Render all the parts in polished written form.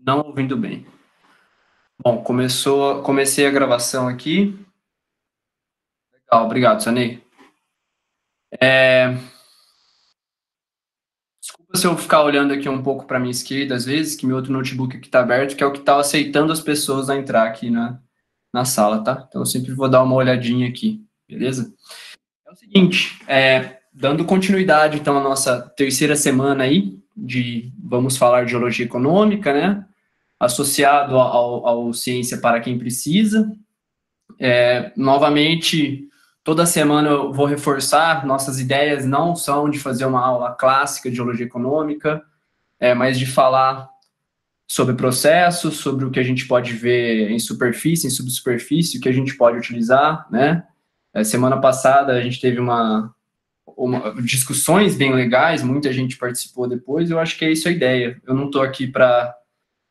Não ouvindo bem. Bom, comecei a gravação aqui. Legal, obrigado, Sanei. Desculpa se eu ficar olhando aqui um pouco para minha esquerda, às vezes, que meu outro notebook aqui está aberto, que é o que está aceitando as pessoas a entrar aqui na sala, tá? Então eu sempre vou dar uma olhadinha aqui, beleza? É o seguinte, dando continuidade, então, à nossa terceira semana aí, vamos falar de geologia econômica, né? Associado ao Ciência para Quem Precisa. Novamente, toda semana eu vou reforçar, nossas ideias não são de fazer uma aula clássica de geologia econômica, mas de falar sobre processos, sobre o que a gente pode ver em superfície, em subsuperfície, o que a gente pode utilizar, né? Semana passada a gente teve discussões bem legais, muita gente participou depois, eu acho que é isso a ideia. Eu não estou aqui para...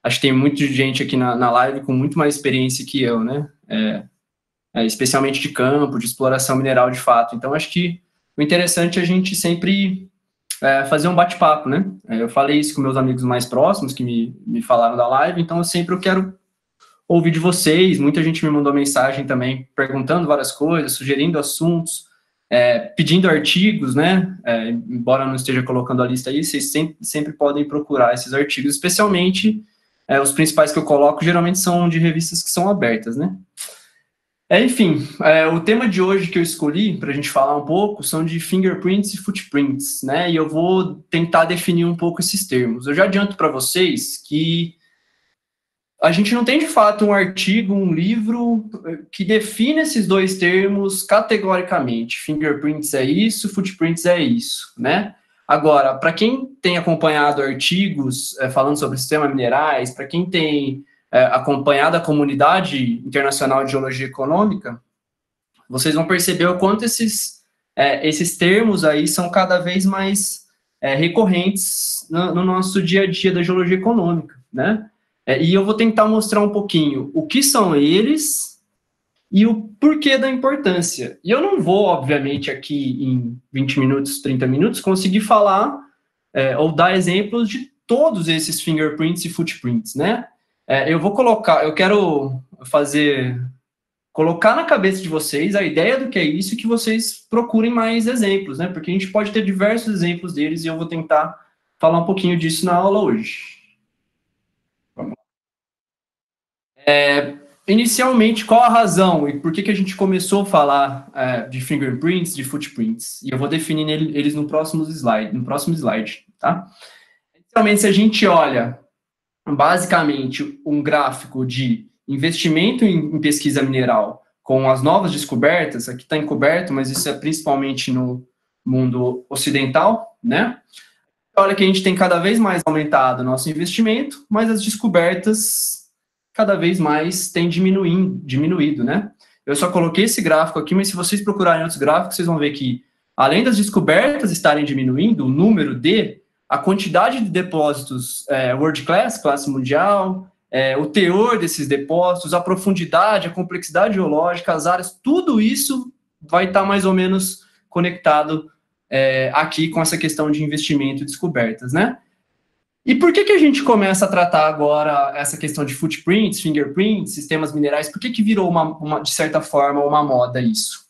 Acho que tem muita gente aqui na live com muito mais experiência que eu, né? Especialmente de campo, de exploração mineral de fato. Então, acho que o interessante é a gente sempre fazer um bate-papo, né? Eu falei isso com meus amigos mais próximos, que me falaram da live, então eu quero ouvir de vocês. Muita gente me mandou mensagem também, perguntando várias coisas, sugerindo assuntos, pedindo artigos, né? Embora eu não esteja colocando a lista aí, vocês sempre podem procurar esses artigos, especialmente os principais que eu coloco, geralmente são de revistas que são abertas, né? Enfim, o tema de hoje que eu escolhi para a gente falar um pouco são de fingerprints e footprints, né? E eu vou tentar definir um pouco esses termos. Eu já adianto para vocês que a gente não tem de fato um artigo, um livro que define esses dois termos categoricamente. Fingerprints é isso, footprints é isso, né? Agora, para quem tem acompanhado artigos falando sobre sistema minerais, para quem tem acompanhado a comunidade internacional de geologia econômica, vocês vão perceber o quanto esses termos aí são cada vez mais recorrentes no nosso dia a dia da geologia econômica, né? E eu vou tentar mostrar um pouquinho o que são eles e o porquê da importância. E eu não vou, obviamente, aqui em 20 minutos, 30 minutos, conseguir falar ou dar exemplos de todos esses fingerprints e footprints, né? Eu quero colocar na cabeça de vocês a ideia do que é isso e que vocês procurem mais exemplos, né? Porque a gente pode ter diversos exemplos deles e eu vou tentar falar um pouquinho disso na aula hoje. Vamos lá. Inicialmente, qual a razão e por que a gente começou a falar de fingerprints, de footprints? E eu vou definir eles no próximo slide, tá? Inicialmente, se a gente olha basicamente um gráfico de investimento em pesquisa mineral com as novas descobertas, aqui está encoberto, mas isso é principalmente no mundo ocidental, né? Olha que a gente tem cada vez mais aumentado o nosso investimento, mas as descobertas cada vez mais têm diminuído, né? Eu só coloquei esse gráfico aqui, mas se vocês procurarem outros gráficos, vocês vão ver que, além das descobertas estarem diminuindo, o número a quantidade de depósitos world class, classe mundial, o teor desses depósitos, a profundidade, a complexidade geológica, as áreas, tudo isso vai estar mais ou menos conectado aqui com essa questão de investimento e descobertas, né? E por que a gente começa a tratar agora essa questão de footprints, fingerprints, sistemas minerais? Por que virou, de certa forma, uma moda isso?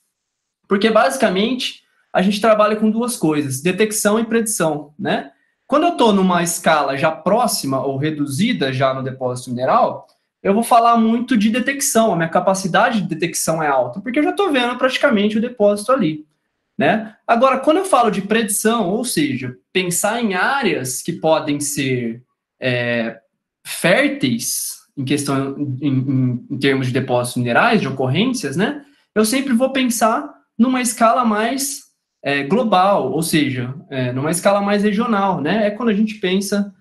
Porque, basicamente, a gente trabalha com duas coisas, detecção e predição, né? Quando eu estou numa escala já próxima ou reduzida já no depósito mineral, eu vou falar muito de detecção, a minha capacidade de detecção é alta, porque eu já estou vendo praticamente o depósito ali, né? Agora, quando eu falo de predição, ou seja, pensar em áreas que podem ser férteis em questão em termos de depósitos minerais, de ocorrências, né? Eu sempre vou pensar numa escala mais global, ou seja, numa escala mais regional, né? É quando a gente pensa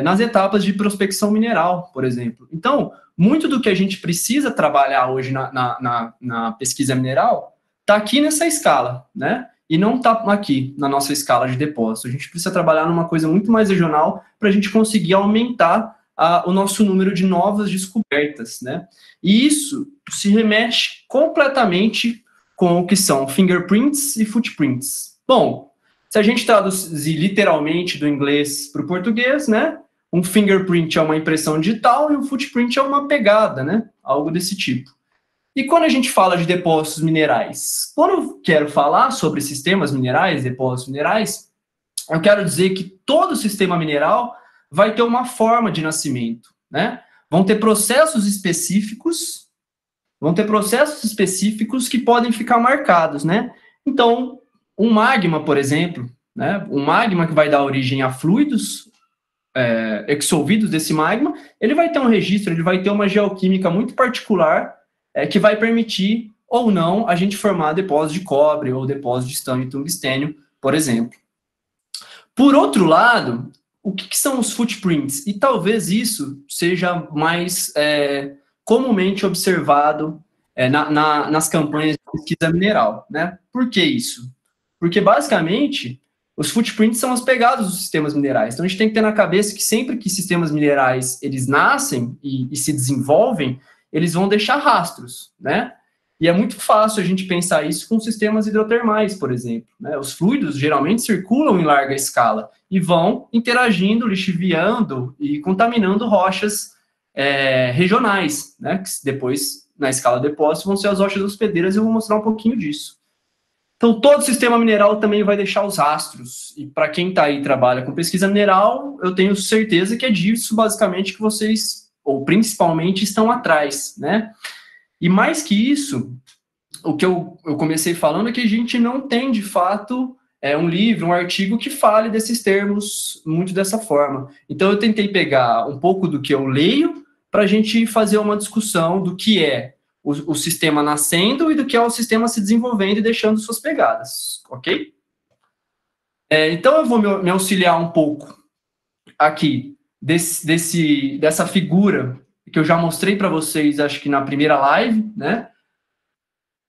nas etapas de prospecção mineral, por exemplo. Então, muito do que a gente precisa trabalhar hoje na pesquisa mineral está aqui nessa escala, né? E não está aqui na nossa escala de depósito. A gente precisa trabalhar numa coisa muito mais regional para a gente conseguir aumentar o nosso número de novas descobertas, né? E isso se remete completamente com o que são fingerprints e footprints. Bom, se a gente traduzir literalmente do inglês para o português, né? Um fingerprint é uma impressão digital e um footprint é uma pegada, né? Algo desse tipo. E quando a gente fala de depósitos minerais, quando eu quero falar sobre sistemas minerais, depósitos minerais, eu quero dizer que todo sistema mineral vai ter uma forma de nascimento, né? Vão ter processos específicos que podem ficar marcados, né? Então, um magma, por exemplo, né? Um magma que vai dar origem a fluidos exsolvidos desse magma, ele vai ter um registro, ele vai ter uma geoquímica muito particular que vai permitir ou não a gente formar depósitos de cobre ou depósitos de estanho e tungstênio, por exemplo. Por outro lado, o que são os footprints? E talvez isso seja mais comumente observado nas campanhas de pesquisa mineral, né? Por que isso? Porque, basicamente, os footprints são as pegadas dos sistemas minerais. Então, a gente tem que ter na cabeça que sempre que sistemas minerais eles nascem e se desenvolvem, eles vão deixar rastros, né? E é muito fácil a gente pensar isso com sistemas hidrotermais, por exemplo, né? Os fluidos geralmente circulam em larga escala e vão interagindo, lixiviando e contaminando rochas regionais, né? Que depois, na escala de depósito, vão ser as rochas hospedeiras e eu vou mostrar um pouquinho disso. Então, todo sistema mineral também vai deixar os rastros. E para quem está aí e trabalha com pesquisa mineral, eu tenho certeza que é disso, basicamente, que vocês, ou principalmente, estão atrás, né? E mais que isso, o que eu comecei falando é que a gente não tem, de fato, um livro, um artigo que fale desses termos muito dessa forma. Então, eu tentei pegar um pouco do que eu leio para a gente fazer uma discussão do que é o sistema nascendo e do que é o sistema se desenvolvendo e deixando suas pegadas, ok? Então, eu vou me auxiliar um pouco aqui dessa figura que eu já mostrei para vocês, acho que na primeira live, né?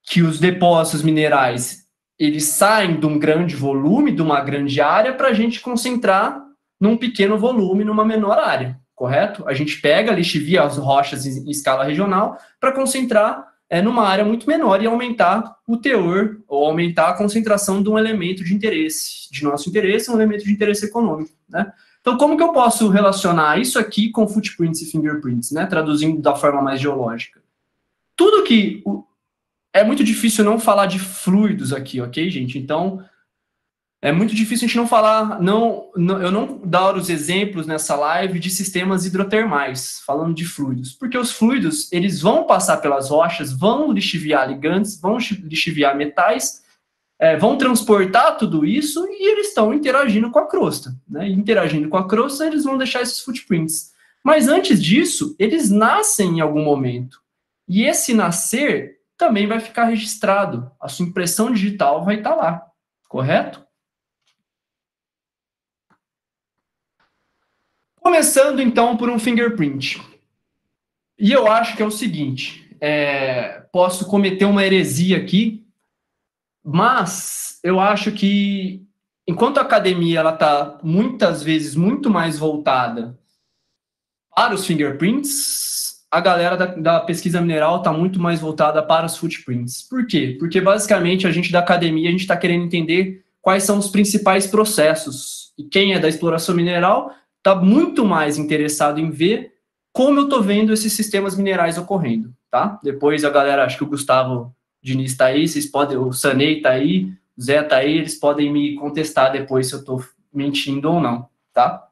Que os depósitos minerais, eles saem de um grande volume, de uma grande área, para a gente concentrar num pequeno volume, numa menor área, correto? A gente pega, lixivia as rochas em escala regional para concentrar numa área muito menor e aumentar o teor, ou aumentar a concentração de um elemento de interesse, de nosso interesse, um elemento de interesse econômico, né? Então, como que eu posso relacionar isso aqui com footprints e fingerprints, né? Traduzindo da forma mais geológica. Tudo que... É muito difícil não falar de fluidos aqui, ok, gente? Então, é muito difícil a gente não falar... eu não dar os exemplos nessa live de sistemas hidrotermais, falando de fluidos. Porque os fluidos, eles vão passar pelas rochas, vão lixiviar ligantes, vão lixiviar metais, vão transportar tudo isso e eles estão interagindo com a crosta, né? E interagindo com a crosta, eles vão deixar esses footprints. Mas antes disso, eles nascem em algum momento. E esse nascer também vai ficar registrado. A sua impressão digital vai estar lá, correto? Começando, então, por um fingerprint. E eu acho que é o seguinte, posso cometer uma heresia aqui, mas eu acho que, enquanto a academia está muitas vezes muito mais voltada para os fingerprints, a galera da pesquisa mineral está muito mais voltada para os footprints. Por quê? Porque, basicamente, a gente da academia, a gente está querendo entender quais são os principais processos. E quem é da exploração mineral está muito mais interessado em ver como eu estou vendo esses sistemas minerais ocorrendo, tá? Depois a galera, acho que o Gustavo Diniz está aí, vocês podem, o Sanei está aí, o Zé está aí, eles podem me contestar depois se eu estou mentindo ou não, tá?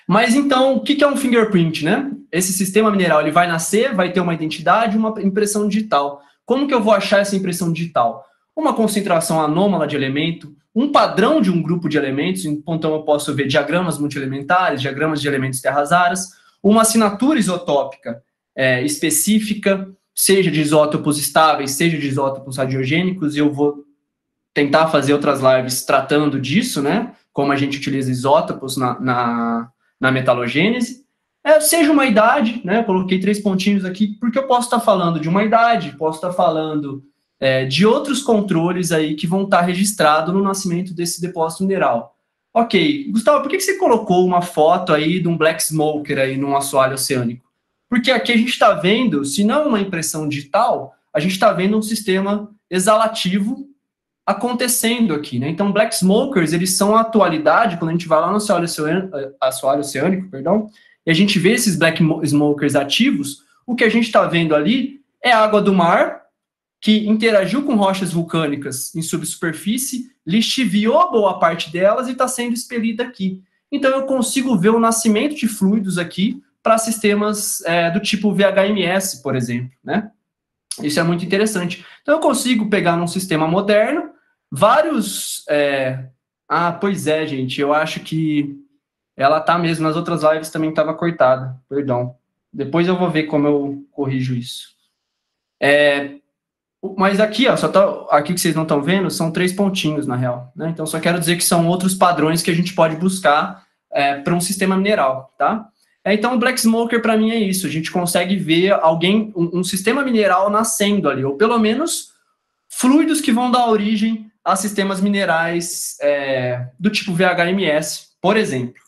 Mas então, o que é um fingerprint, né? Esse sistema mineral, ele vai nascer, vai ter uma identidade, uma impressão digital. Como que eu vou achar essa impressão digital? Uma concentração anômala de elemento, um padrão de um grupo de elementos, então eu posso ver diagramas multielementares, diagramas de elementos terras raras, uma assinatura isotópica específica, seja de isótopos estáveis, seja de isótopos radiogênicos, e eu vou tentar fazer outras lives tratando disso, né? Como a gente utiliza isótopos na metalogênese, seja uma idade, né? Coloquei 3 pontinhos aqui, porque eu posso estar falando de uma idade, posso estar falando de outros controles aí que vão estar registrados no nascimento desse depósito mineral. Ok, Gustavo, por que você colocou uma foto aí de um black smoker aí num assoalho oceânico? Porque aqui a gente está vendo, se não uma impressão digital, a gente está vendo um sistema exalativo acontecendo aqui, né? Então, black smokers, eles são a atualidade, quando a gente vai lá no assoalho oceânico, perdão, e a gente vê esses black smokers ativos, o que a gente está vendo ali é água do mar, que interagiu com rochas vulcânicas em subsuperfície, lixiviou boa parte delas e está sendo expelida aqui. Então, eu consigo ver o nascimento de fluidos aqui para sistemas do tipo VHMS, por exemplo, né? Isso é muito interessante. Então, eu consigo pegar num sistema moderno vários... pois é, gente, eu acho que ela tá mesmo, nas outras lives também estava cortada, perdão. Depois eu vou ver como eu corrijo isso. Mas aqui, ó, aqui que vocês não estão vendo, são 3 pontinhos, na real, né? Então, só quero dizer que são outros padrões que a gente pode buscar para um sistema mineral, tá? Então, o Black Smoker, para mim, é isso. A gente consegue ver um sistema mineral nascendo ali, ou pelo menos fluidos que vão dar origem a sistemas minerais do tipo VHMS, por exemplo.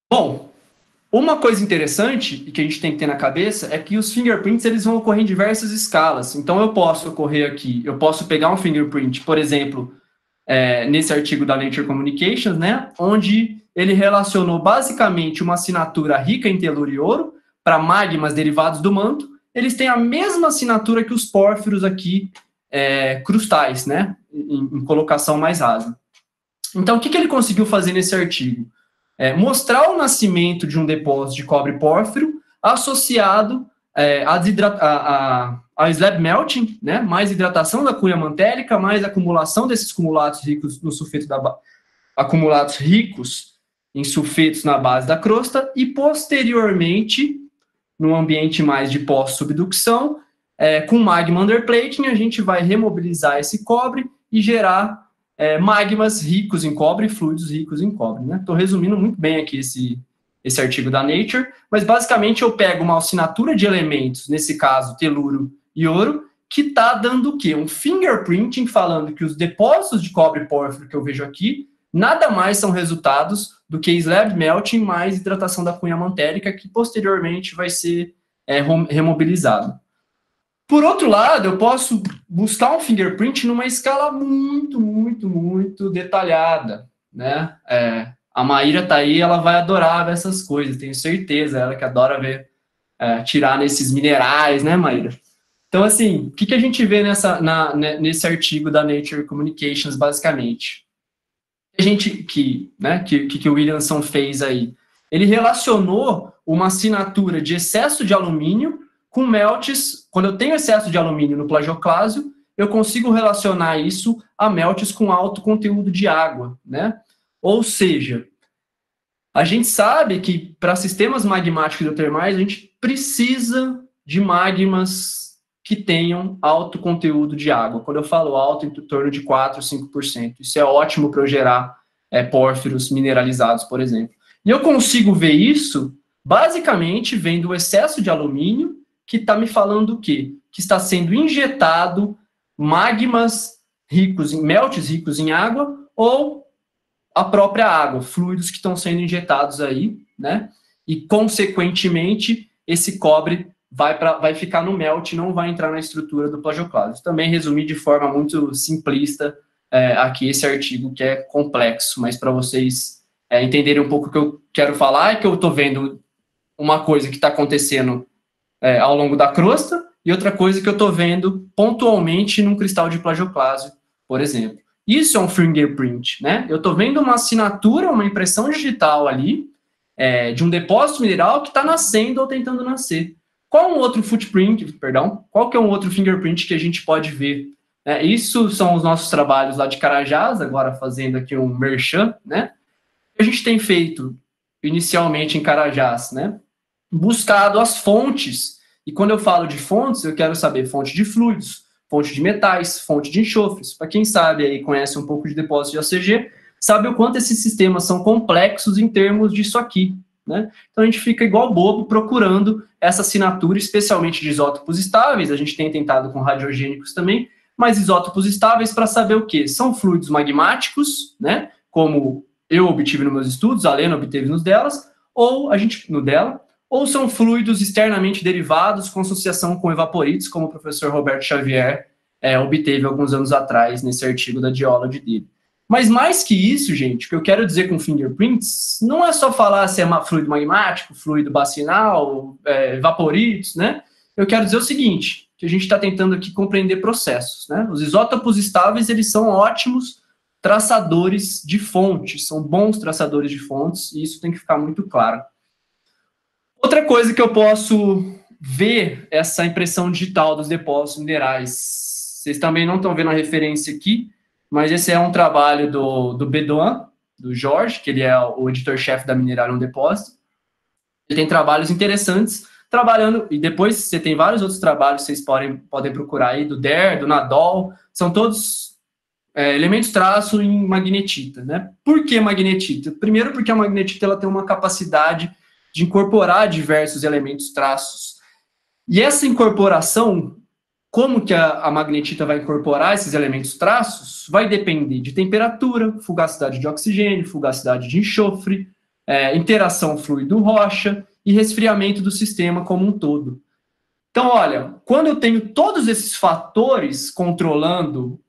Bom, uma coisa interessante e que a gente tem que ter na cabeça é que os fingerprints eles vão ocorrer em diversas escalas. Então, eu posso pegar um fingerprint, por exemplo, nesse artigo da Nature Communications, né, onde ele relacionou basicamente uma assinatura rica em telúrio e ouro para magmas derivados do manto. Eles têm a mesma assinatura que os pórfiros aqui, crustais, né, em colocação mais rasa. Então, o que ele conseguiu fazer nesse artigo? Mostrar o nascimento de um depósito de cobre pórfiro associado a slab melting, né, mais hidratação da cunha mantélica, mais acumulação desses cumulatos ricos no sulfeto acumulados ricos em sulfetos na base da crosta e posteriormente, num ambiente mais de pós-subducção, com magma underplating, a gente vai remobilizar esse cobre e gerar magmas ricos em cobre e fluidos ricos em cobre, né? Estou resumindo muito bem aqui esse artigo da Nature, mas basicamente eu pego uma assinatura de elementos, nesse caso telúrio e ouro, que está dando o quê? Um fingerprinting falando que os depósitos de cobre pórfiro que eu vejo aqui nada mais são resultados do que slab melting mais hidratação da cunha mantélica, que posteriormente vai ser remobilizado. Por outro lado, eu posso buscar um fingerprint numa escala muito, muito, muito detalhada, né? A Maíra tá aí, ela vai adorar ver essas coisas, tenho certeza, ela que adora ver, tirar nesses minerais, né, Maíra? Então, assim, o que a gente vê nesse artigo da Nature Communications, basicamente? Que o Williamson fez aí? Ele relacionou uma assinatura de excesso de alumínio com melts. Quando eu tenho excesso de alumínio no plagioclásio, eu consigo relacionar isso a melts com alto conteúdo de água, né? Ou seja, a gente sabe que para sistemas magmáticos hidrotermais, a gente precisa de magmas que tenham alto conteúdo de água. Quando eu falo alto, em torno de 4%, 5%. Isso é ótimo para eu gerar pórfiros mineralizados, por exemplo. E eu consigo ver isso, basicamente, vendo o excesso de alumínio, que está me falando o quê? Que está sendo injetado magmas melts ricos em água, ou a própria água, fluidos que estão sendo injetados aí, né? E, consequentemente, esse cobre vai ficar no melt, não vai entrar na estrutura do plagioclásio. Também resumi de forma muito simplista aqui esse artigo, que é complexo, mas para vocês entenderem um pouco o que eu quero falar, é que eu estou vendo uma coisa que está acontecendo ao longo da crosta, e outra coisa que eu estou vendo pontualmente num cristal de plagioclásio, por exemplo. Isso é um fingerprint, né? Eu estou vendo uma assinatura, uma impressão digital ali, de um depósito mineral que está nascendo ou tentando nascer. Qual que é um outro fingerprint que a gente pode ver? Isso são os nossos trabalhos lá de Carajás, agora fazendo aqui um merchan, né? A gente tem feito, inicialmente em Carajás, né? Buscado as fontes, e quando eu falo de fontes, eu quero saber fonte de fluidos, fonte de metais, fonte de enxofres. Para quem sabe aí, conhece um pouco de depósito de ACG, sabe o quanto esses sistemas são complexos em termos disso aqui, né? Então a gente fica igual bobo procurando essa assinatura, especialmente de isótopos estáveis. A gente tem tentado com radiogênicos também, mas isótopos estáveis para saber o quê? São fluidos magmáticos, né? Como eu obtive nos meus estudos, a Lena obteve no dela, ou são fluidos externamente derivados com associação com evaporitos, como o professor Roberto Xavier obteve alguns anos atrás nesse artigo da Geology dele. Mas mais que isso, gente, o que eu quero dizer com fingerprints não é só falar se é fluido magmático, fluido bacinal, evaporitos, né? Eu quero dizer o seguinte, que a gente está tentando aqui compreender processos, né? Os isótopos estáveis, eles são ótimos traçadores de fontes, são bons traçadores de fontes, e isso tem que ficar muito claro. Outra coisa que eu posso ver essa impressão digital dos depósitos minerais. Vocês também não estão vendo a referência aqui, mas esse é um trabalho do Bedouin, do Jorge, que ele é o editor-chefe da Mineralium Depósito. Ele tem trabalhos interessantes, trabalhando, e depois você tem vários outros trabalhos que vocês podem procurar aí, do Der, do Nadol, são todos elementos traço em magnetita, né? Por que magnetita? Primeiro porque a magnetita ela tem uma capacidade de incorporar diversos elementos traços. E essa incorporação, como que a magnetita vai incorporar esses elementos traços, vai depender de temperatura, fugacidade de oxigênio, fugacidade de enxofre, interação fluido-rocha e resfriamento do sistema como um todo. Então, olha, quando eu tenho todos esses fatores controlando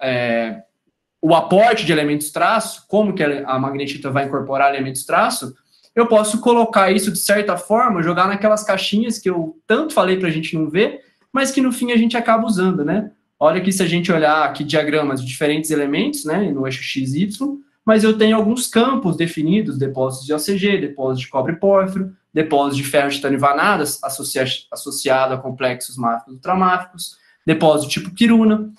o aporte de elementos traço, como que a magnetita vai incorporar elementos traço, eu posso colocar isso, de certa forma, jogar naquelas caixinhas que eu tanto falei para a gente não ver, mas que no fim a gente acaba usando, né? Olha aqui, se a gente olhar aqui diagramas de diferentes elementos, né, no eixo X, Y, mas eu tenho alguns campos definidos, depósitos de OCG, depósitos de cobre pórfiro, depósitos de ferro de titânio vanadas, associado a complexos máficos e ultramáficos, depósito tipo Kiruna.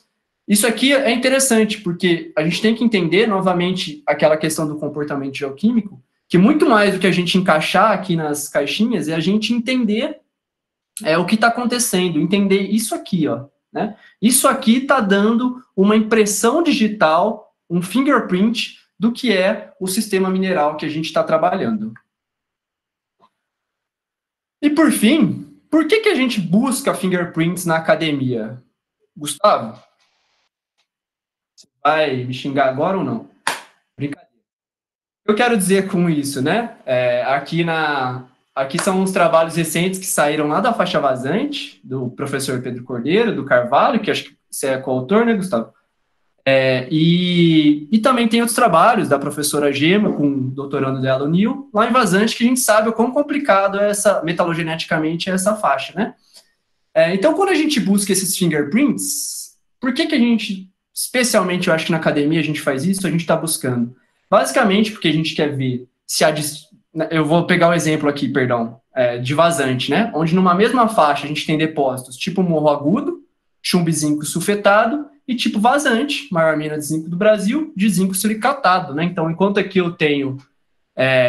Isso aqui é interessante, porque a gente tem que entender, novamente, aquela questão do comportamento geoquímico, que muito mais do que a gente encaixar aqui nas caixinhas é a gente entender o que está acontecendo, entender isso aqui, ó, né? Isso aqui está dando uma impressão digital, um fingerprint do que é o sistema mineral que a gente está trabalhando. E por fim, por que a gente busca fingerprints na academia? Gustavo? Você vai me xingar agora ou não? Brincadeira. Eu quero dizer com isso, né? Aqui são uns trabalhos recentes que saíram lá da faixa vazante, do professor Pedro Cordeiro, do Carvalho, que acho que você é coautor, né, Gustavo? E também tem outros trabalhos da professora Gema, com o doutorando dela, o Nil, lá em vazante, que a gente sabe o quão complicado é metalogeneticamente essa faixa, né? Então, quando a gente busca esses fingerprints, por que a gente, especialmente eu acho que na academia a gente faz isso, a gente está buscando? Basicamente porque a gente quer ver se eu vou pegar um exemplo aqui, perdão, de vazante, né? Onde numa mesma faixa a gente tem depósitos tipo morro agudo, chumbo e zinco sulfetado, e tipo vazante, maior mina de zinco do Brasil, de zinco silicatado, né? Então, enquanto aqui eu tenho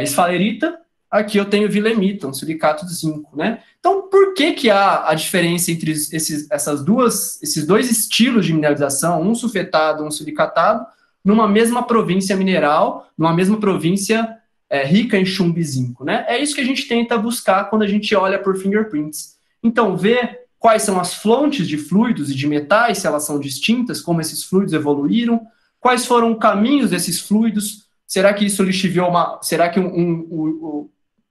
esfalerita, aqui eu tenho vilemita, um silicato de zinco, né? Então, por que há a diferença entre esses dois estilos de mineralização, um sulfetado, um silicatado, numa mesma província mineral, numa mesma província rica em chumbo e zinco, né? É isso que a gente tenta buscar quando a gente olha por fingerprints. Então, ver quais são as fontes de fluidos e de metais, se elas são distintas, como esses fluidos evoluíram, quais foram os caminhos desses fluidos, será que isso lixiviou será que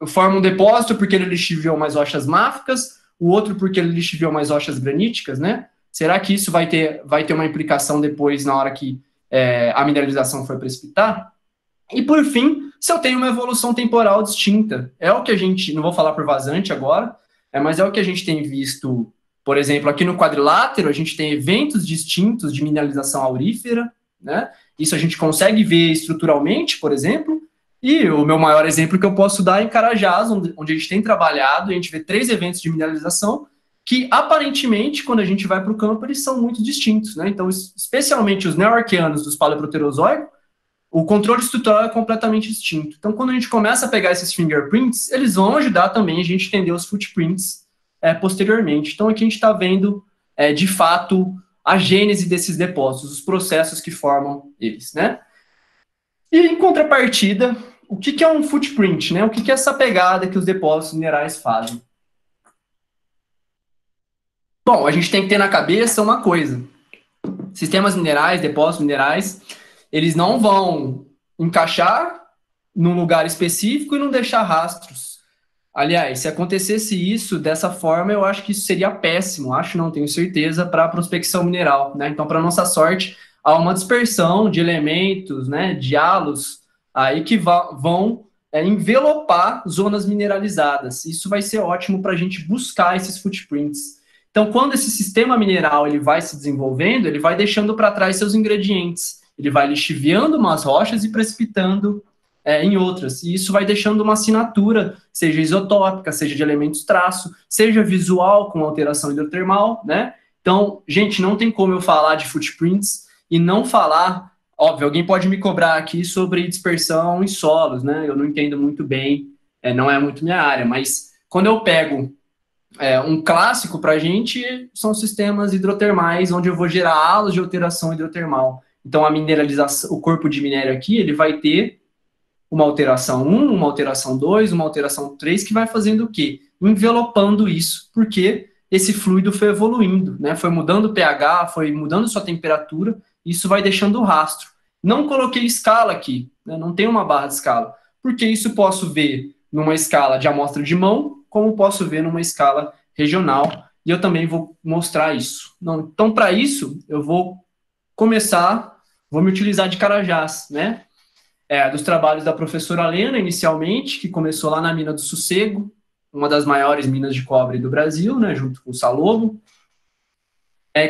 forma um depósito porque ele lixiviou mais rochas máficas, o outro porque ele lixiviou mais rochas graníticas, né? Será que isso vai ter uma implicação depois na hora que a mineralização for precipitar? E por fim, se eu tenho uma evolução temporal distinta, é o que a gente, não vou falar por vazante agora, mas é o que a gente tem visto, por exemplo, aqui no quadrilátero, a gente tem eventos distintos de mineralização aurífera, né? Isso a gente consegue ver estruturalmente, por exemplo, e o meu maior exemplo que eu posso dar é em Carajás, onde a gente tem trabalhado, e a gente vê 3 eventos de mineralização que, aparentemente, quando a gente vai para o campo, eles são muito distintos, né? Então, especialmente os neo-arqueanos dos paleoproterozoicos, o controle estrutural é completamente distinto. Então, quando a gente começa a pegar esses fingerprints, eles vão ajudar também a gente a entender os footprints posteriormente. Então, aqui a gente está vendo, de fato, a gênese desses depósitos, os processos que formam eles, né? E, em contrapartida, o que é um footprint, né? O que é essa pegada que os depósitos minerais fazem? Bom, a gente tem que ter na cabeça uma coisa. Sistemas minerais, depósitos minerais, eles não vão encaixar num lugar específico e não deixar rastros. Aliás, se acontecesse isso dessa forma, eu acho que isso seria péssimo. Acho, não tenho certeza, para a prospecção mineral, né? Então, para nossa sorte, há uma dispersão de elementos, né, de halos aí que vão envelopar zonas mineralizadas. Isso vai ser ótimo para a gente buscar esses footprints. Então, quando esse sistema mineral ele vai se desenvolvendo, ele vai deixando para trás seus ingredientes. Ele vai lixiviando umas rochas e precipitando em outras. E isso vai deixando uma assinatura, seja isotópica, seja de elementos traço, seja visual com alteração hidrotermal, né? Então, gente, não tem como eu falar de footprints e não falar, óbvio, alguém pode me cobrar aqui sobre dispersão em solos, né? Eu não entendo muito bem, não é muito minha área, mas quando eu pego um clássico para a gente, são sistemas hidrotermais, onde eu vou gerar halos de alteração hidrotermal. Então, a mineralização, o corpo de minério aqui, ele vai ter uma alteração 1, uma alteração 2, uma alteração 3, que vai fazendo o quê? Envelopando isso, porque esse fluido foi evoluindo, né? Foi mudando o pH, foi mudando sua temperatura, isso vai deixando o rastro. Não coloquei escala aqui, né? Não tem uma barra de escala, porque isso posso ver numa escala de amostra de mão, como posso ver numa escala regional, e eu também vou mostrar isso. Então, para isso, eu vou me utilizar de Carajás, né? Dos trabalhos da professora Lena, inicialmente, que começou lá na mina do Sossego, uma das maiores minas de cobre do Brasil, né, junto com o Salobo.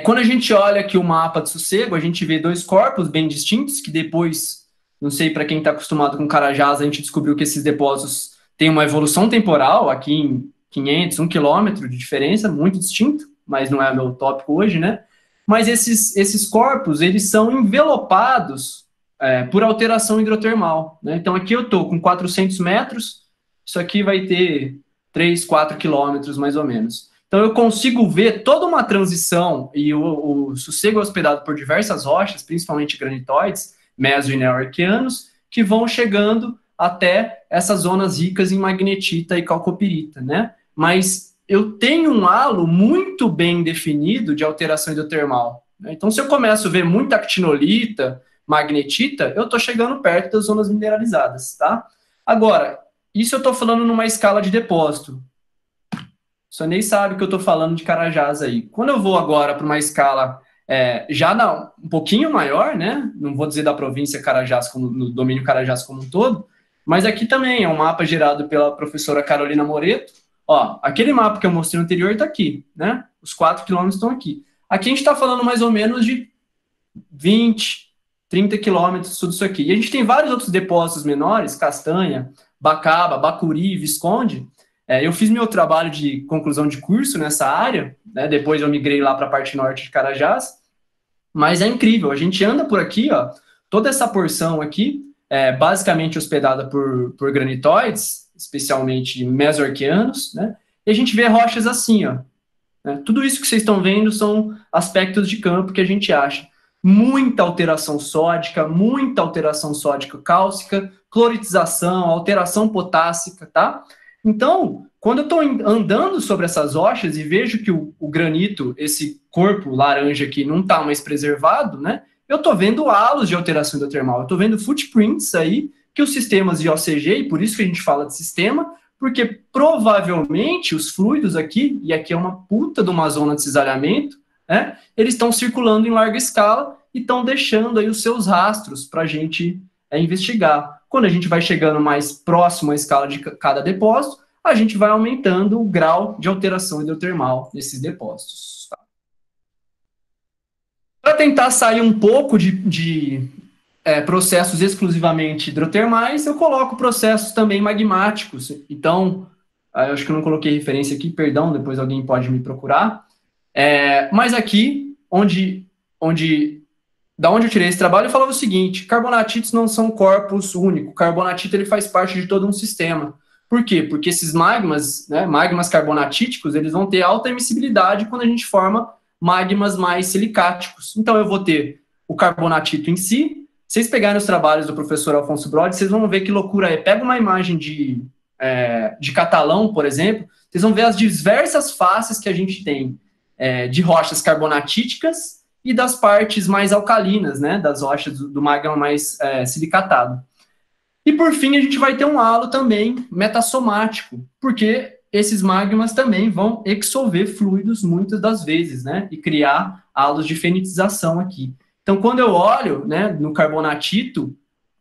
Quando a gente olha aqui o mapa de Sossego, a gente vê dois corpos bem distintos, que depois, não sei, para quem está acostumado com Carajás, a gente descobriu que esses depósitos têm uma evolução temporal, aqui em 500, 1 quilômetro de diferença, muito distinto, mas não é meu tópico hoje, né? Mas esses corpos, eles são envelopados por alteração hidrotermal, né? Então, aqui eu estou com 400 metros, isso aqui vai ter 3, 4 quilômetros, mais ou menos. Então, eu consigo ver toda uma transição, e o Sossego é hospedado por diversas rochas, principalmente granitóides, meso e neo-arqueanos, que vão chegando até essas zonas ricas em magnetita e calcopirita, né? Mas eu tenho um halo muito bem definido de alteração hidrotermal, né? Então, se eu começo a ver muita actinolita, magnetita, eu estou chegando perto das zonas mineralizadas, tá? Agora, isso eu estou falando numa escala de depósito. Só nem sabe que eu estou falando de Carajás aí. Quando eu vou agora para uma escala um pouquinho maior, né? Não vou dizer da província Carajás, no domínio Carajás como um todo, mas aqui também é um mapa gerado pela professora Carolina Moreto. Ó, aquele mapa que eu mostrei no anterior está aqui, né? Os 4 quilômetros estão aqui. Aqui a gente está falando mais ou menos de 20, 30 quilômetros, tudo isso aqui. E a gente tem vários outros depósitos menores, Castanha, Bacaba, Bacuri, Visconde. Eu fiz meu trabalho de conclusão de curso nessa área, né? Depois eu migrei lá para a parte norte de Carajás, mas é incrível, a gente anda por aqui, ó, toda essa porção aqui, basicamente hospedada por granitóides, especialmente mesoarqueanos, né? E a gente vê rochas assim, ó, né? Tudo isso que vocês estão vendo são aspectos de campo que a gente acha. Muita alteração sódica cálcica, cloritização, alteração potássica, tá? Então, quando eu estou andando sobre essas rochas e vejo que o granito, esse corpo laranja aqui, não está mais preservado, né? Eu estou vendo halos de alteração hidrotermal, eu estou vendo footprints aí que os sistemas de OCG, e por isso que a gente fala de sistema, porque provavelmente os fluidos aqui, e aqui é uma puta de uma zona de cisalhamento, né? Eles estão circulando em larga escala e estão deixando aí os seus rastros para a gente investigar. Quando a gente vai chegando mais próximo à escala de cada depósito, a gente vai aumentando o grau de alteração hidrotermal nesses depósitos. Tá? Para tentar sair um pouco de processos exclusivamente hidrotermais, eu coloco processos também magmáticos. Então, eu acho que eu não coloquei referência aqui, perdão, depois alguém pode me procurar. Mas aqui, da onde eu tirei esse trabalho, eu falava o seguinte: carbonatitos não são corpos únicos. O carbonatito ele faz parte de todo um sistema. Por quê? Porque esses magmas, né, magmas carbonatíticos, eles vão ter alta emissibilidade quando a gente forma magmas mais silicáticos. Então, eu vou ter o carbonatito em si. Se vocês pegarem os trabalhos do professor Alfonso Brode, vocês vão ver que loucura é. Pega uma imagem de catalão, por exemplo, vocês vão ver as diversas faces que a gente tem de rochas carbonatíticas e das partes mais alcalinas, né, das rochas do magma mais silicatado. E por fim, a gente vai ter um halo também metassomático, porque esses magmas também vão exsolver fluidos muitas das vezes, né? E criar halos de fenitização aqui. Então, quando eu olho, né, no carbonatito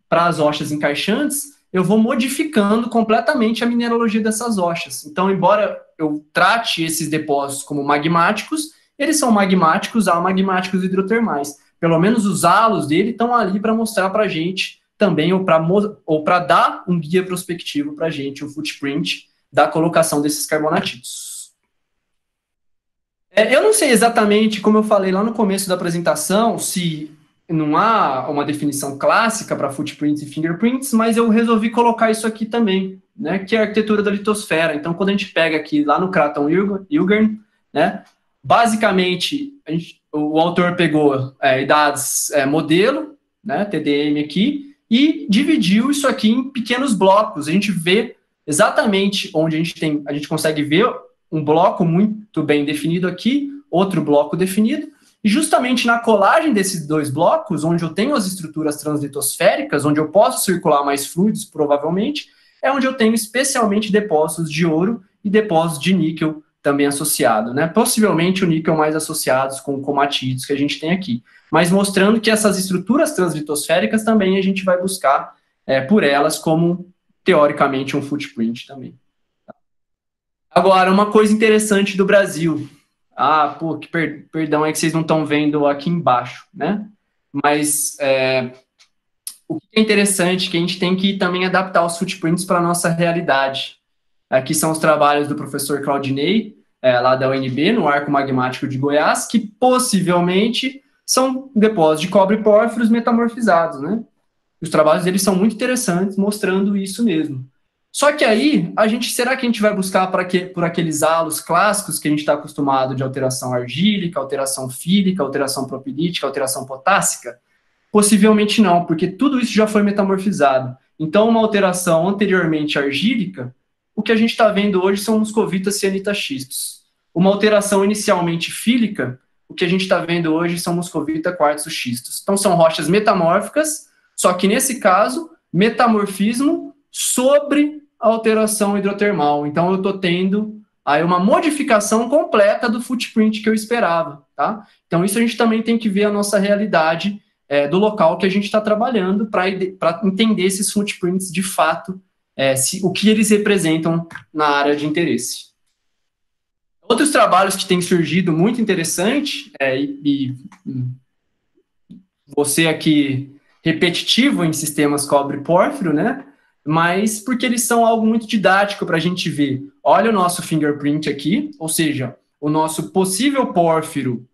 para as rochas encaixantes, eu vou modificando completamente a mineralogia dessas rochas. Então, embora eu trate esses depósitos como magmáticos, eles são magmáticos, amagmáticos hidrotermais. Pelo menos os halos dele estão ali para mostrar para a gente também, ou para dar um guia prospectivo para a gente, o footprint da colocação desses carbonatitos. Eu não sei exatamente, como eu falei lá no começo da apresentação, se não há uma definição clássica para footprints e fingerprints, mas eu resolvi colocar isso aqui também, né, que é a arquitetura da litosfera. Então, quando a gente pega aqui lá no Craton Ilgern, né, basicamente, o autor pegou dados modelo, né, TDM aqui, e dividiu isso aqui em pequenos blocos. A gente vê exatamente onde a gente consegue ver um bloco muito bem definido aqui, outro bloco definido, e justamente na colagem desses dois blocos, onde eu tenho as estruturas translitosféricas, onde eu posso circular mais fluidos, provavelmente, é onde eu tenho especialmente depósitos de ouro e depósitos de níquel também associado, né? Possivelmente o níquel mais associados com comatídeos que a gente tem aqui, mas mostrando que essas estruturas translitosféricas também a gente vai buscar por elas como, teoricamente, um footprint também. Agora, uma coisa interessante do Brasil. Perdão, é que vocês não estão vendo aqui embaixo, né? Mas o que é interessante é que a gente tem que também adaptar os footprints para a nossa realidade. Aqui são os trabalhos do professor Claudinei, lá da UNB, no Arco Magmático de Goiás, que possivelmente são depósitos de cobre pórfiros metamorfizados, né? Os trabalhos deles são muito interessantes, mostrando isso mesmo. Só que aí, será que a gente vai buscar por aqueles halos clássicos que a gente está acostumado de alteração argílica, alteração fílica, alteração propilítica, alteração potássica? Possivelmente não, porque tudo isso já foi metamorfizado. Então, uma alteração anteriormente argílica, o que a gente está vendo hoje são muscovitas cianitaxistos. Uma alteração inicialmente fílica, o que a gente está vendo hoje são muscovita quartzo-xistos. Então, são rochas metamórficas, só que nesse caso, metamorfismo sobre alteração hidrotermal. Então, eu estou tendo aí uma modificação completa do footprint que eu esperava, tá? Então, isso a gente também tem que ver a nossa realidade do local que a gente está trabalhando para entender esses footprints de fato, o que eles representam na área de interesse. Outros trabalhos que têm surgido muito interessante, e você aqui repetitivo em sistemas cobre-pórfiro, né? Mas porque eles são algo muito didático para a gente ver. Olha o nosso fingerprint aqui, ou seja, o nosso possível pórfiro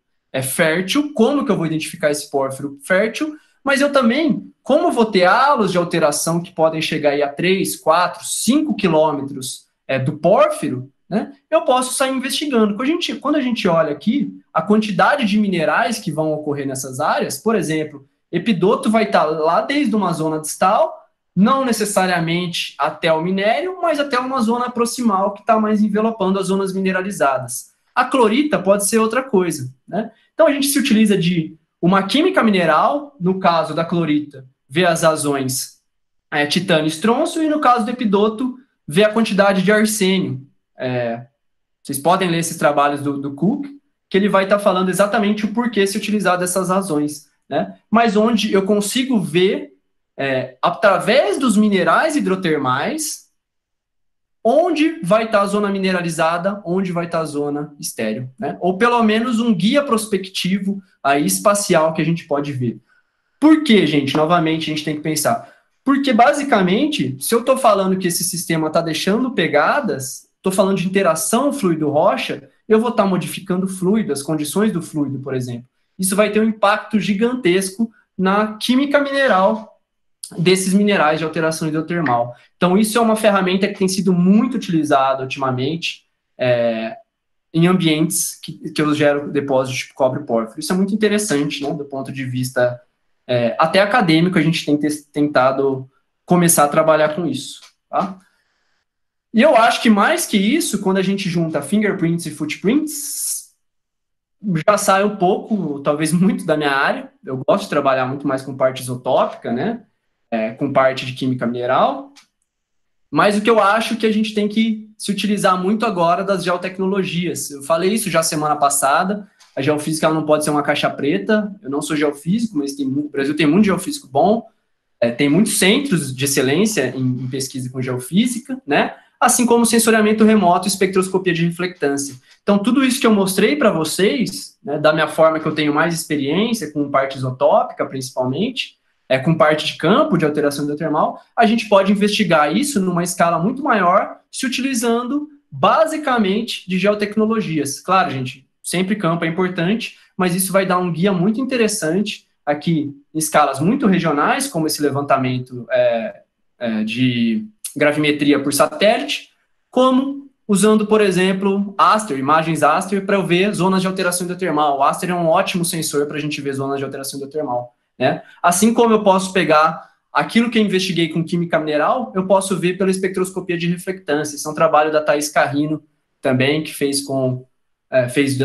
fértil, como que eu vou identificar esse pórfiro fértil, mas eu também, como vou ter halos de alteração que podem chegar aí a 3, 4, 5 quilômetros do pórfiro, né, eu posso sair investigando. Quando a gente olha aqui, a quantidade de minerais que vão ocorrer nessas áreas, por exemplo, epidoto vai estar lá desde uma zona distal, não necessariamente até o minério, mas até uma zona proximal que está mais envelopando as zonas mineralizadas. A clorita pode ser outra coisa, né? Então a gente se utiliza de uma química mineral, no caso da clorita, ver as razões titânio e estrôncio, e no caso do epidoto, ver a quantidade de arsênio. Vocês podem ler esses trabalhos do Cook, que ele vai estar falando exatamente o porquê se utilizar dessas razões, né? Mas onde eu consigo ver através dos minerais hidrotermais, onde vai estar a zona mineralizada, onde vai estar a zona estéril, né? Ou pelo menos um guia prospectivo aí espacial que a gente pode ver. Por quê, gente? Novamente, a gente tem que pensar. Porque, basicamente, se eu estou falando que esse sistema está deixando pegadas, estou falando de interação fluido-rocha, eu vou estar modificando o fluido, as condições do fluido, por exemplo. Isso vai ter um impacto gigantesco na química mineral desses minerais de alteração hidrotermal. Então, isso é uma ferramenta que tem sido muito utilizada ultimamente em ambientes que eu gero depósitos de cobre pórfiro. Isso é muito interessante, né, do ponto de vista até acadêmico, a gente tem tentado começar a trabalhar com isso. Tá? E eu acho que mais que isso, quando a gente junta fingerprints e footprints, já sai um pouco, talvez muito da minha área. Eu gosto de trabalhar muito mais com parte isotópica, né? com parte de química mineral, mas o que eu acho que a gente tem que se utilizar muito agora das geotecnologias. Eu falei isso já semana passada, a geofísica ela não pode ser uma caixa preta, eu não sou geofísico, mas o Brasil tem muito geofísico bom, tem muitos centros de excelência em pesquisa com geofísica, né? Assim como sensoriamento remoto e espectroscopia de reflectância. Então, tudo isso que eu mostrei para vocês, né, da minha forma que eu tenho mais experiência, com parte isotópica, principalmente, com parte de campo, de alteração hidrotermal, a gente pode investigar isso numa escala muito maior, se utilizando, basicamente, de geotecnologias. Claro, gente, sempre campo é importante, mas isso vai dar um guia muito interessante aqui em escalas muito regionais, como esse levantamento de gravimetria por satélite, como usando, por exemplo, Aster, imagens Aster, para eu ver zonas de alteração hidrotermal. O Aster é um ótimo sensor para a gente ver zonas de alteração hidrotermal, né? Assim como eu posso pegar aquilo que eu investiguei com química mineral, eu posso ver pela espectroscopia de reflectância. Esse é um trabalho da Thaís Carrino também, que fez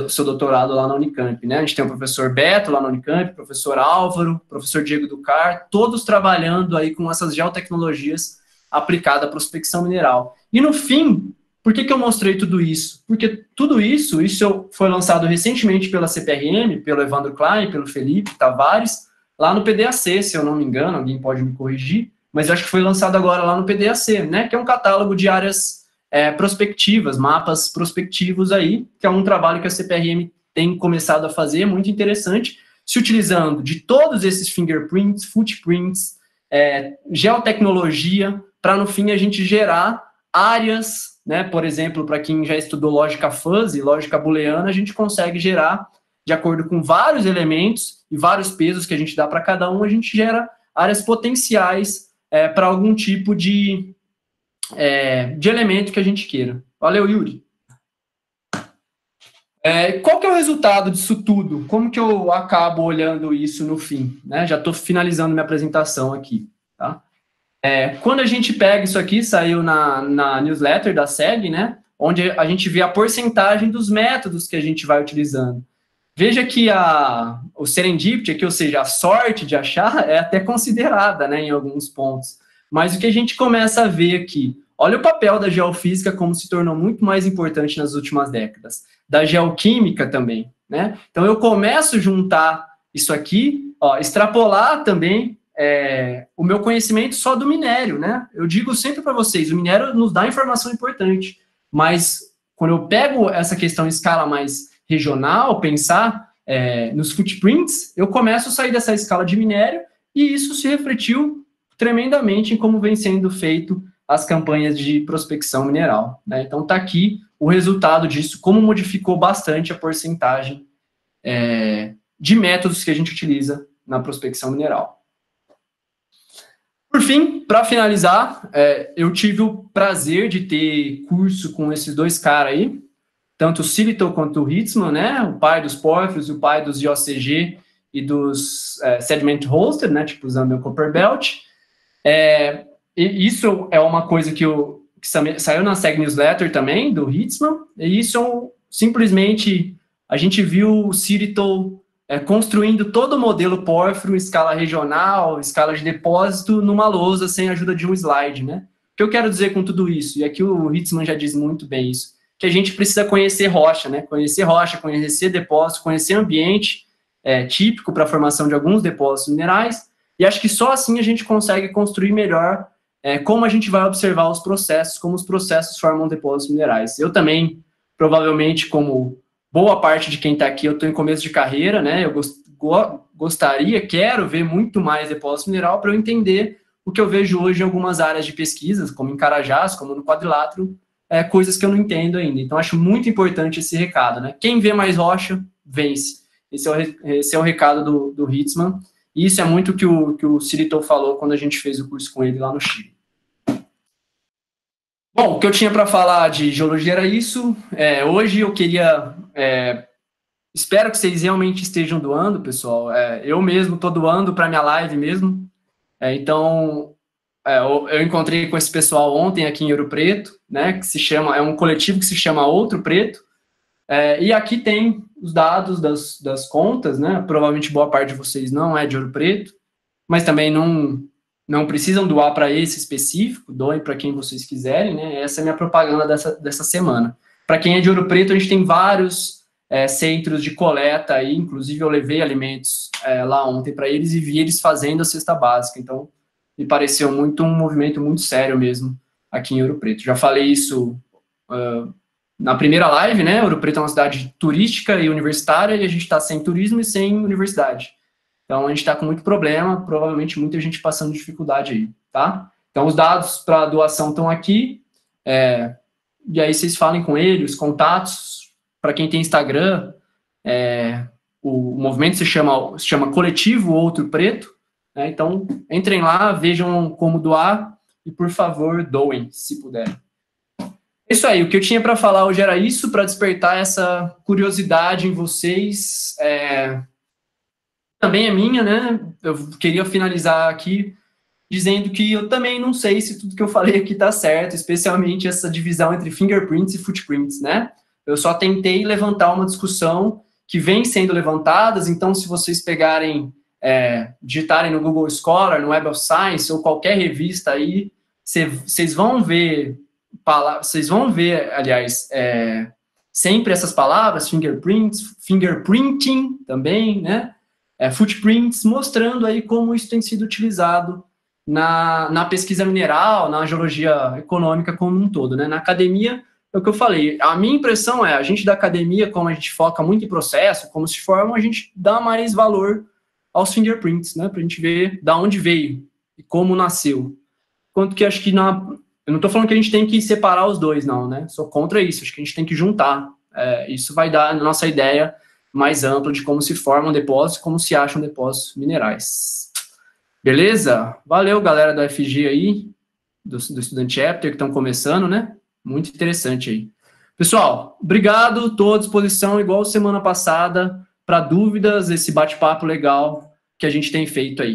seu doutorado lá na Unicamp, né? A gente tem o professor Beto lá na Unicamp, o professor Álvaro, o professor Diego Ducar, todos trabalhando aí com essas geotecnologias aplicadas à prospecção mineral. E no fim, por que eu mostrei tudo isso? Porque tudo isso foi lançado recentemente pela CPRM, pelo Evandro Klein, pelo Felipe Tavares, lá no PDAC, se eu não me engano, alguém pode me corrigir, mas acho que foi lançado agora lá no PDAC, né? Que é um catálogo de áreas prospectivas, mapas prospectivos aí, que é um trabalho que a CPRM tem começado a fazer, muito interessante, se utilizando de todos esses fingerprints, footprints, geotecnologia, para no fim a gente gerar áreas, né? Por exemplo, para quem já estudou lógica fuzzy, lógica booleana, a gente consegue gerar, de acordo com vários elementos e vários pesos que a gente dá para cada um, a gente gera áreas potenciais para algum tipo de elemento que a gente queira. Valeu, Yuri. Qual que é o resultado disso tudo? Como que eu acabo olhando isso no fim? Né? Já estou finalizando minha apresentação aqui. Tá? Quando a gente pega isso aqui, saiu na newsletter da SEG, né? Onde a gente vê a porcentagem dos métodos que a gente vai utilizando. Veja que o serendipity, aqui, ou seja, a sorte de achar, é até considerada, né, em alguns pontos. Mas o que a gente começa a ver aqui, olha o papel da geofísica como se tornou muito mais importante nas últimas décadas. Da geoquímica também, né? Então, eu começo a juntar isso aqui, extrapolar também o meu conhecimento só do minério, né? Eu digo sempre para vocês, o minério nos dá informação importante, mas quando eu pego essa questão em escala mais regional, pensar nos footprints, eu começo a sair dessa escala de minério e isso se refletiu tremendamente em como vem sendo feito as campanhas de prospecção mineral. Né? Então, está aqui o resultado disso, como modificou bastante a porcentagem de métodos que a gente utiliza na prospecção mineral. Por fim, para finalizar, eu tive o prazer de ter curso com esses dois caras aí, tanto o Sillitoe quanto o Hitzman, né, o pai dos pórfiros e o pai dos IOCG e dos sediment hosted, né, tipo usando o Copper Belt. E isso é uma coisa que saiu na SEG Newsletter também, do Hitzman, e isso simplesmente a gente viu o Sillitoe construindo todo o modelo pórfiro em escala regional, escala de depósito, numa lousa sem a ajuda de um slide, né? O que eu quero dizer com tudo isso? E aqui o Hitzman já diz muito bem isso, que a gente precisa conhecer rocha, né? Conhecer depósito, conhecer ambiente típico para a formação de alguns depósitos minerais, e acho que só assim a gente consegue construir melhor como a gente vai observar os processos, como os processos formam depósitos minerais. Eu também, provavelmente, como boa parte de quem está aqui, eu estou em começo de carreira, né? Eu quero ver muito mais depósito mineral para eu entender o que eu vejo hoje em algumas áreas de pesquisas, como em Carajás, como no Quadrilátero, coisas que eu não entendo ainda. Então, acho muito importante esse recado, né? Quem vê mais rocha, vence. Esse é o recado do Hitzman, e isso é muito o que o Sillitoe falou quando a gente fez o curso com ele lá no Chile. Bom, o que eu tinha para falar de geologia era isso. Hoje eu queria... espero que vocês realmente estejam doando, pessoal. Eu mesmo estou doando para minha live mesmo. Então, eu encontrei com esse pessoal ontem aqui em Ouro Preto, né, que é um coletivo que se chama Outro Preto. E aqui tem os dados das contas, né? Provavelmente boa parte de vocês não é de Ouro Preto, mas também não não precisam doar para esse específico, doem para quem vocês quiserem, né? Essa é a minha propaganda dessa semana. Para quem é de Ouro Preto, a gente tem vários centros de coleta aí, inclusive eu levei alimentos lá ontem para eles e vi eles fazendo a cesta básica, então me pareceu um movimento muito sério mesmo aqui em Ouro Preto. Já falei isso na primeira live, né? Ouro Preto é uma cidade turística e universitária e a gente está sem turismo e sem universidade. Então, a gente está com muito problema, provavelmente muita gente passando dificuldade aí, tá? Então, os dados para doação estão aqui, e aí vocês falem com ele, os contatos. Para quem tem Instagram, o movimento se chama Coletivo Outro Preto, né? Então, entrem lá, vejam como doar e, por favor, doem, se puderem. Isso aí, o que eu tinha para falar hoje era isso, para despertar essa curiosidade em vocês. Também é minha, né? Eu queria finalizar aqui dizendo que eu também não sei se tudo que eu falei aqui tá certo, especialmente essa divisão entre fingerprints e footprints, né? Eu só tentei levantar uma discussão que vem sendo levantadas, então se vocês pegarem, digitarem no Google Scholar, no Web of Science ou qualquer revista aí, vocês vão ver, aliás, sempre essas palavras, fingerprints, fingerprinting também, né? Footprints, mostrando aí como isso tem sido utilizado na pesquisa mineral, na geologia econômica como um todo, né? Na academia, é o que eu falei, a minha impressão a gente da academia, como a gente foca muito em processo, como se forma, a gente dá mais valor aos fingerprints, né? Pra gente ver da onde veio e como nasceu. Quanto que acho que eu não tô falando que a gente tem que separar os dois, não, né? Sou contra isso, acho que a gente tem que juntar. Isso vai dar a nossa ideia mais ampla de como se formam depósitos, como se acham depósitos minerais. Beleza? Valeu, galera da FG aí, do Student Chapter, que estão começando, né? Muito interessante aí. Pessoal, obrigado, estou à disposição, igual semana passada, para dúvidas, esse bate-papo legal que a gente tem feito aí.